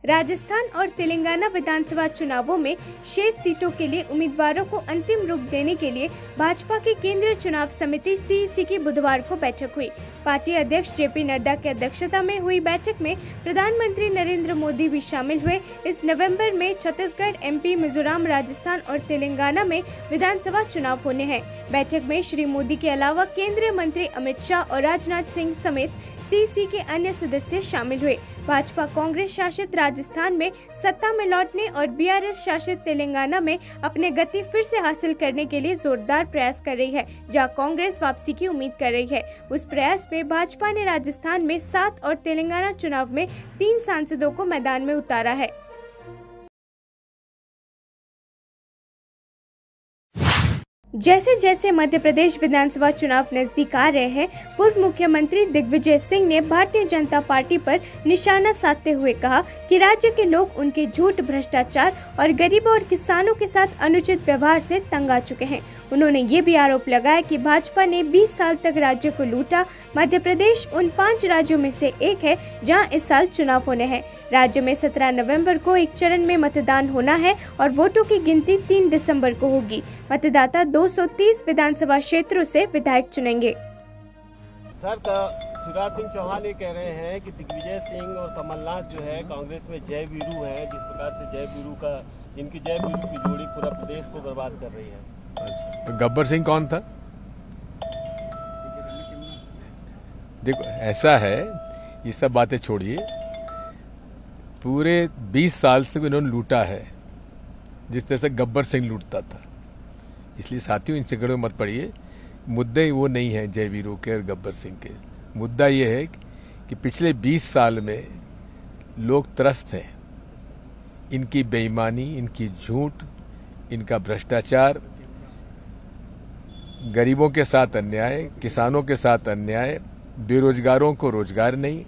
राजस्थान और तेलंगाना विधानसभा चुनावों में शेष सीटों के लिए उम्मीदवारों को अंतिम रूप देने के लिए भाजपा की केंद्रीय चुनाव समिति सीईसी की बुधवार को बैठक हुई। पार्टी अध्यक्ष जेपी नड्डा की अध्यक्षता में हुई बैठक में प्रधानमंत्री नरेंद्र मोदी भी शामिल हुए। इस नवंबर में छत्तीसगढ़, एमपी, मिजोरम, राजस्थान और तेलंगाना में विधानसभा चुनाव होने हैं। बैठक में श्री मोदी के अलावा केंद्रीय मंत्री अमित शाह और राजनाथ सिंह समेत सीईसी के अन्य सदस्य शामिल हुए। भाजपा कांग्रेस शासित राजस्थान में सत्ता में लौटने और बीआरएस शासित तेलंगाना में अपने गति फिर से हासिल करने के लिए जोरदार प्रयास कर रही है। जहां कांग्रेस वापसी की उम्मीद कर रही है, उस प्रयास में भाजपा ने राजस्थान में 7 और तेलंगाना चुनाव में 3 सांसदों को मैदान में उतारा है। जैसे जैसे मध्य प्रदेश विधानसभा चुनाव नजदीक आ रहे हैं, पूर्व मुख्यमंत्री दिग्विजय सिंह ने भारतीय जनता पार्टी पर निशाना साधते हुए कहा कि राज्य के लोग उनके झूठ, भ्रष्टाचार और गरीबों और किसानों के साथ अनुचित व्यवहार से तंग आ चुके हैं। उन्होंने ये भी आरोप लगाया कि भाजपा ने 20 साल तक राज्य को लूटा। मध्य प्रदेश उन 5 राज्यों में से एक है जहां इस साल चुनाव होने हैं। राज्य में 17 नवंबर को एक चरण में मतदान होना है और वोटों की गिनती 3 दिसंबर को होगी। मतदाता 230 विधानसभा क्षेत्रों से विधायक चुनेंगे। सर, शिवराज सिंह चौहान ये कह रहे हैं कि दिग्विजय सिंह और कमलनाथ जो है कांग्रेस में जय वीरू है। जिस प्रकार से इनकी जय वीरू की जोड़ी पूरा प्रदेश को बर्बाद कर रही है। तो गब्बर सिंह कौन था? देखो, ऐसा है, ये सब बातें छोड़िए। पूरे 20 साल से इन्होंने लूटा है जिस तरह से गब्बर सिंह लूटता था। इसलिए साथियों, इन चक्करों में मत पड़िए। मुद्दे वो नहीं है जय वीरू के और गब्बर सिंह के। मुद्दा ये है कि पिछले 20 साल में लोग त्रस्त हैं। इनकी बेईमानी, इनकी झूठ, इनका भ्रष्टाचार, गरीबों के साथ अन्याय, किसानों के साथ अन्याय, बेरोजगारों को रोजगार नहीं।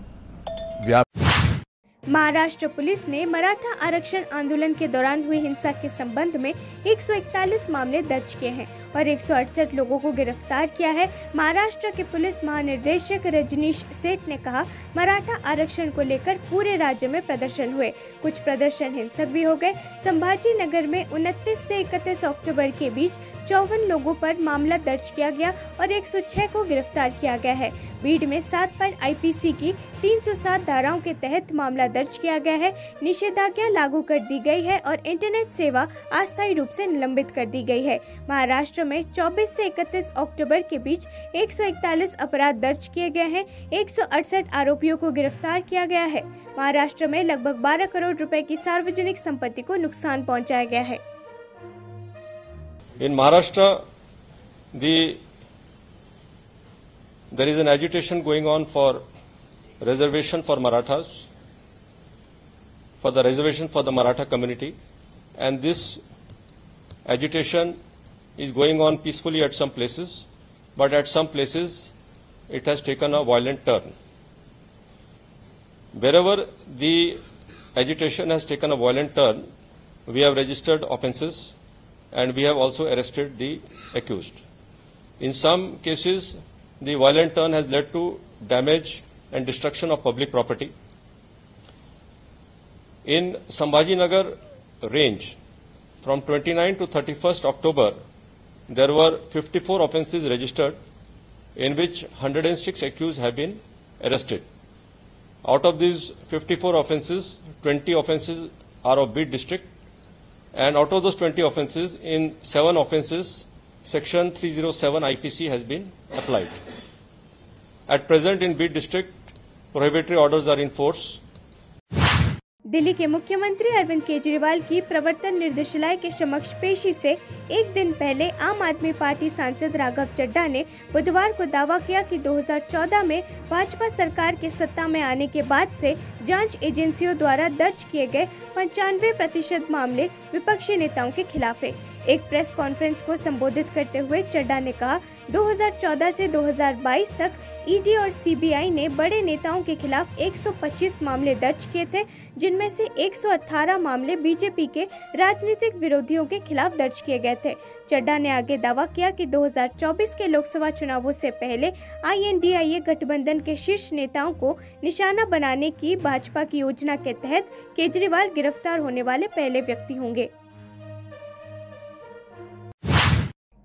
महाराष्ट्र पुलिस ने मराठा आरक्षण आंदोलन के दौरान हुई हिंसा के संबंध में 141 मामले दर्ज किए हैं और 168 लोगों को गिरफ्तार किया है। महाराष्ट्र के पुलिस महानिदेशक रजनीश सेठ ने कहा, मराठा आरक्षण को लेकर पूरे राज्य में प्रदर्शन हुए। कुछ प्रदर्शन हिंसक भी हो गए। संभाजी नगर में 29 से 31 अक्टूबर के बीच 54 लोगों पर मामला दर्ज किया गया और 106 को गिरफ्तार किया गया है। बीड में 7 पर आईपीसी की 307 धाराओं के तहत मामला दर्ज किया गया है। निषेधाज्ञा लागू कर दी गई है और इंटरनेट सेवा अस्थायी रूप से निलंबित कर दी गई है। महाराष्ट्र में 24 से 31 अक्टूबर के बीच 141 अपराध दर्ज किए गए हैं। 168 आरोपियों को गिरफ्तार किया गया है। महाराष्ट्र में लगभग 12 करोड़ रुपए की सार्वजनिक संपत्ति को नुकसान पहुंचाया गया है। In Maharashtra, there is an agitation going on for reservation for Marathas, for the reservation for the Maratha community, and this agitation is going on peacefully at some places, but at some places it has taken a violent turn. Wherever the agitation has taken a violent turn, we have registered offences and we have also arrested the accused. In some cases, the violent turn has led to damage and destruction of public property. In Sambhaji Nagar range, from 29 to 31st October, there were 54 offences registered, in which 106 accused have been arrested. Out of these 54 offences, 20 offences are of Bid district, and out of those 20 offences, in 7 offences, Section 307 IPC has been applied. At present in Bid district, prohibitory orders are in force. Delhi के मुख्यमंत्री अरविंद केजरीवाल की प्रवर्तन निर्देशालय के समक्ष पेशी से एक दिन पहले आम आदमी पार्टी सांसद राघव चड्ढा ने बुधवार को दावा किया कि 2014 में भाजपा सरकार के सत्ता में आने के बाद से जांच एजेंसियों द्वारा दर्ज किए गए 95% मामले विपक्षी नेताओं के खिलाफ है। एक प्रेस कॉन्फ्रेंस को संबोधित करते हुए चड्ढा ने कहा, 2014 से 2022 तक ईडी और सीबीआई ने बड़े नेताओं के खिलाफ 125 मामले दर्ज किए थे, जिनमें से 118 मामले बीजेपी के राजनीतिक विरोधियों के खिलाफ दर्ज किए गए थे। चड्ढा ने आगे दावा किया कि 2024 के लोकसभा चुनावों से पहले INDIA गठबंधन के शीर्ष नेताओं को निशाना बनाने की भाजपा की योजना के तहत केजरीवाल गिरफ्तार होने वाले पहले व्यक्ति होंगे।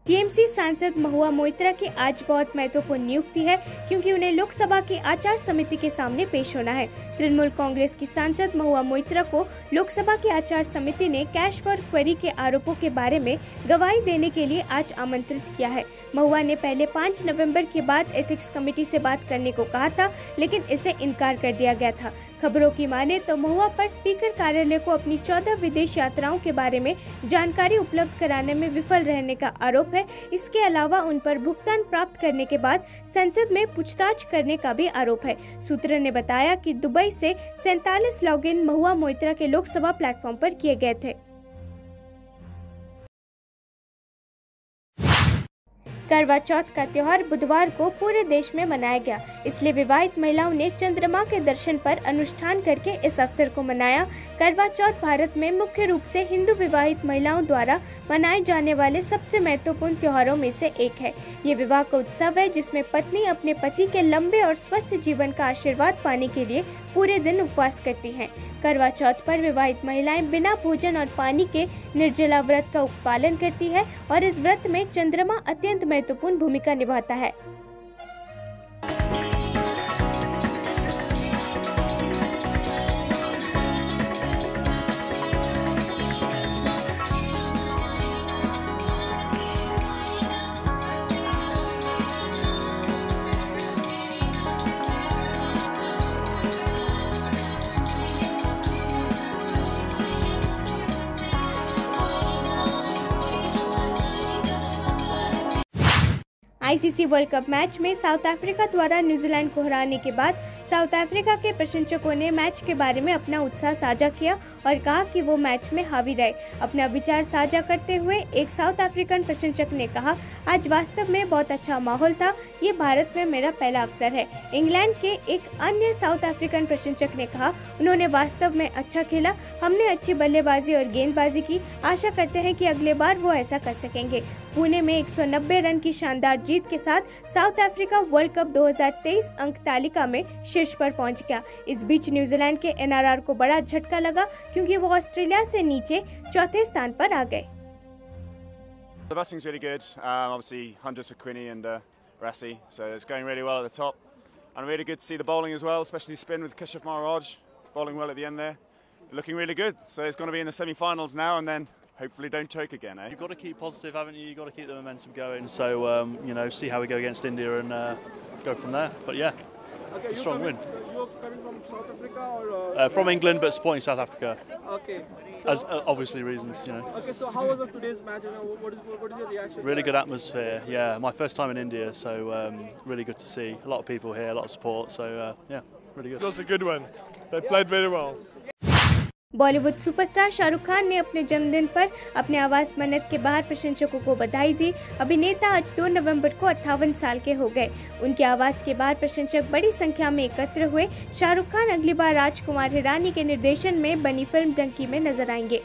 टीएमसी सांसद महुआ मोइत्रा की आज बहुत महत्वपूर्ण नियुक्ति है, क्योंकि उन्हें लोकसभा की आचार समिति के सामने पेश होना है। तृणमूल कांग्रेस की सांसद महुआ मोइत्रा को लोकसभा की आचार समिति ने कैश फॉर क्वेरी के आरोपों के बारे में गवाही देने के लिए आज आमंत्रित किया है। महुआ ने पहले 5 नवंबर के बाद एथिक्स कमेटी से बात करने को कहा था, लेकिन इसे इनकार कर दिया गया था। खबरों की माने तो महुआ पर स्पीकर कार्यालय को अपनी 14 विदेश यात्राओं के बारे में जानकारी उपलब्ध कराने में विफल रहने का आरोप है। इसके अलावा उन पर भुगतान प्राप्त करने के बाद संसद में पूछताछ करने का भी आरोप है। सूत्र ने बताया कि दुबई से 47 लॉगिन महुआ मोइत्रा के लोकसभा प्लेटफॉर्म पर किए गए थे। करवा चौथ का त्योहार बुधवार को पूरे देश में मनाया गया, इसलिए विवाहित महिलाओं ने चंद्रमा के दर्शन पर अनुष्ठान करके इस अवसर को मनाया। करवा चौथ भारत में मुख्य रूप से हिंदू विवाहित महिलाओं द्वारा मनाए जाने वाले सबसे महत्वपूर्ण त्योहारों में से एक है। ये विवाह का उत्सव है जिसमें पत्नी अपने पति के लंबे और स्वस्थ जीवन का आशीर्वाद पाने के लिए पूरे दिन उपवास करती हैं। करवा चौथ पर विवाहित महिलाएं बिना भोजन और पानी के निर्जला व्रत का पालन करती है और इस व्रत में चंद्रमा अत्यंत महत्वपूर्ण भूमिका निभाता है। आईसीसी वर्ल्ड कप मैच में साउथ अफ्रीका द्वारा न्यूजीलैंड को हराने के बाद साउथ अफ्रीका के प्रशंसकों ने मैच के बारे में अपना उत्साह साझा किया और कहा कि वो मैच में हावी रहे। अपना विचार साझा करते हुए एक साउथ अफ्रीकन प्रशंसक ने कहा, आज वास्तव में बहुत अच्छा माहौल था, ये भारत में मेरा पहला अवसर है। इंग्लैंड के एक अन्य साउथ अफ्रीकन प्रशंसक ने कहा, उन्होंने वास्तव में अच्छा खेला, हमने अच्छी बल्लेबाजी और गेंदबाजी की, आशा करते हैं कि अगले बार वो ऐसा कर सकेंगे। पुणे में 190 रन की शानदार जीत के साथ साउथ अफ्रीका वर्ल्ड कप 2023 अंक तालिका में शीर्ष पर पहुंच गया। इस बीच न्यूजीलैंड के एनआरआर को बड़ा झटका लगा, क्योंकि वो ऑस्ट्रेलिया से नीचे चौथे स्थान पर आ गए। The batting's really good. Obviously hundreds for Quinny and Rassi, so it's going really well at the top. And really good to see the bowling as well, especially spin with Keshav Maharaj, bowling well at the end there. Looking really good. So it's going to be in the semi-finals now, and then hopefully don't choke again, eh? You've got to keep positive, haven't you? You've got to keep the momentum going. So, you know, see how we go against India and go from there. But yeah, okay, it's a strong win. You're coming from South Africa or? From England, but supporting South Africa. Okay. As obviously reasons, you know. Okay, so how was today's match? What is your reaction? Really good atmosphere. Yeah, my first time in India, so really good to see. A lot of people here, a lot of support. So yeah, really good. It was a good one. They played very well. Bollywood superstar Shahrukh Khan ने अपने जन्मदिन पर अपने आवास मन्नत के बाहर प्रशंसकों को बधाई दी। अभिनेता आज 2 नवंबर को 58 साल के हो गए। उनके आवास के बाहर प्रशंसक बड़ी संख्या में एकत्र हुए। शाहरुख खान अगली बार राजकुमार हिरानी के निर्देशन में बनी फिल्म डंकी में नजर आएंगे।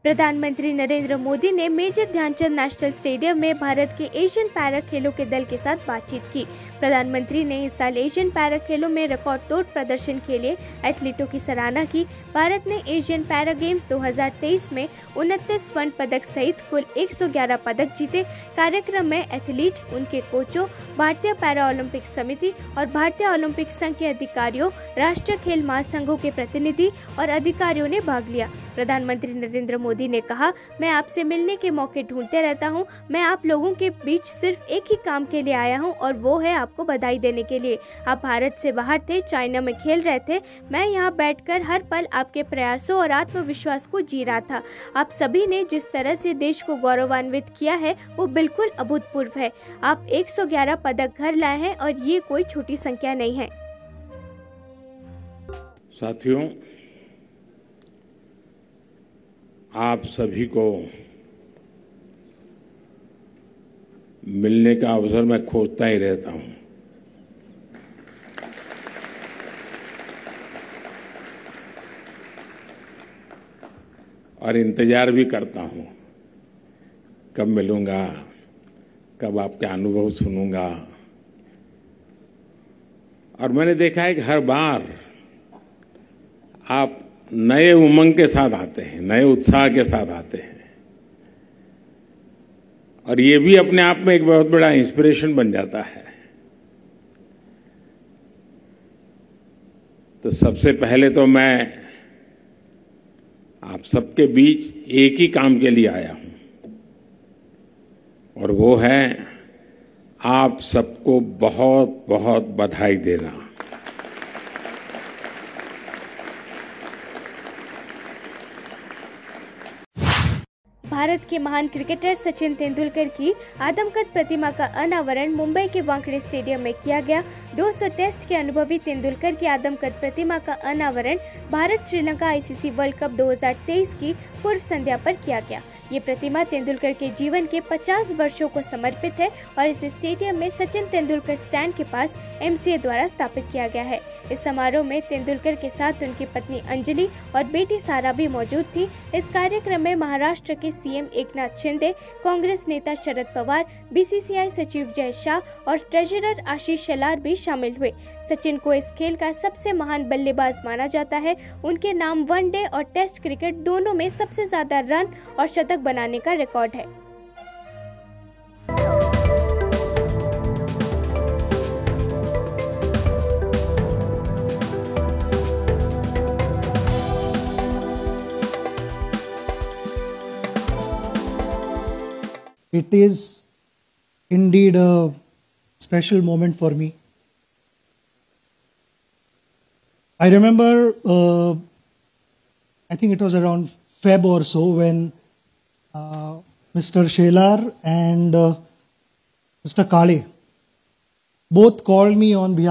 प्रधानमंत्री नरेंद्र मोदी ने मेजर ध्यानचंद नेशनल स्टेडियम में भारत के एशियन पैरा खेलों के दल के साथ बातचीत की। प्रधानमंत्री ने इस साल एशियन पैरा खेलों में रिकॉर्ड तोड़ प्रदर्शन के लिए एथलीटों की सराहना की। भारत ने एशियन पैरा गेम्स 2023 में 29 स्वर्ण पदक सहित कुल 111 पदक जीते। कार्यक्रम में एथलीट, उनके कोचों, भारतीय पैरा ओलंपिक समिति और भारतीय ओलंपिक संघ के अधिकारियों, राष्ट्रीय खेल महासंघों के प्रतिनिधि और अधिकारियों ने भाग लिया। प्रधानमंत्री नरेंद्र मोदी ने कहा, मैं आपसे मिलने के मौके ढूंढते रहता हूं। मैं आप लोगों के बीच सिर्फ एक ही काम के लिए आया हूं और वो है आपको बधाई देने के लिए। आप भारत से बाहर थे, चाइना में खेल रहे थे। मैं यहां बैठकर हर पल आपके प्रयासों और आत्मविश्वास को जी रहा था। आप सभी ने जिस तरह से देश को गौरवान्वित किया है वो बिल्कुल अभूतपूर्व है। आप 111 पदक घर लाए हैं और ये कोई छोटी संख्या नहीं है। साथियों, आप सभी को मिलने का अवसर मैं खोजता ही रहता हूं। और इंतजार भी करता हूं कब मिलूंगा, कब आपके अनुभव सुनूंगा। और मैंने देखा है कि हर बार आप नए उमंग के साथ आते हैं, नए उत्साह के साथ आते हैं और ये भी अपने आप में एक बहुत बड़ा इंस्पिरेशन बन जाता है। तो सबसे पहले तो मैं आप सबके बीच एक ही काम के लिए आया हूं और वो है आप सबको बहुत बहुत बधाई देना। भारत के महान क्रिकेटर सचिन तेंदुलकर की आदमकद प्रतिमा का अनावरण मुंबई के वानखेड़े स्टेडियम में किया गया। 200 टेस्ट के अनुभवी तेंदुलकर की आदमकद प्रतिमा का अनावरण Bharat Sri Lanka ICC world cup 2023 की पूर्व संध्या पर किया गया। ये प्रतिमा तेंदुलकर के जीवन के 50 वर्षों को समर्पित है और इस स्टेडियम में सचिन तेंदुलकर स्टैंड के पास एमसीए द्वारा स्थापित किया गया है। इस समारोह में तेंदुलकर के साथ उनकी पत्नी अंजलि और बेटी सारा भी मौजूद थी। इस कार्यक्रम में महाराष्ट्र के सीएम एकनाथ शिंदे, कांग्रेस नेता शरद पवार, बीसीसीआई सचिव जय शाह और ट्रेजरर आशीष शेलार भी शामिल हुए। सचिन को इस खेल का सबसे महान बल्लेबाज माना जाता है। उनके नाम वनडे और टेस्ट क्रिकेट दोनों में सबसे ज्यादा रन और शतक बनाने का रिकॉर्ड है। It is indeed a special moment for me. I remember, I think it was around Feb or so when Mr. Shelar and Mr. Kale both called me on behalf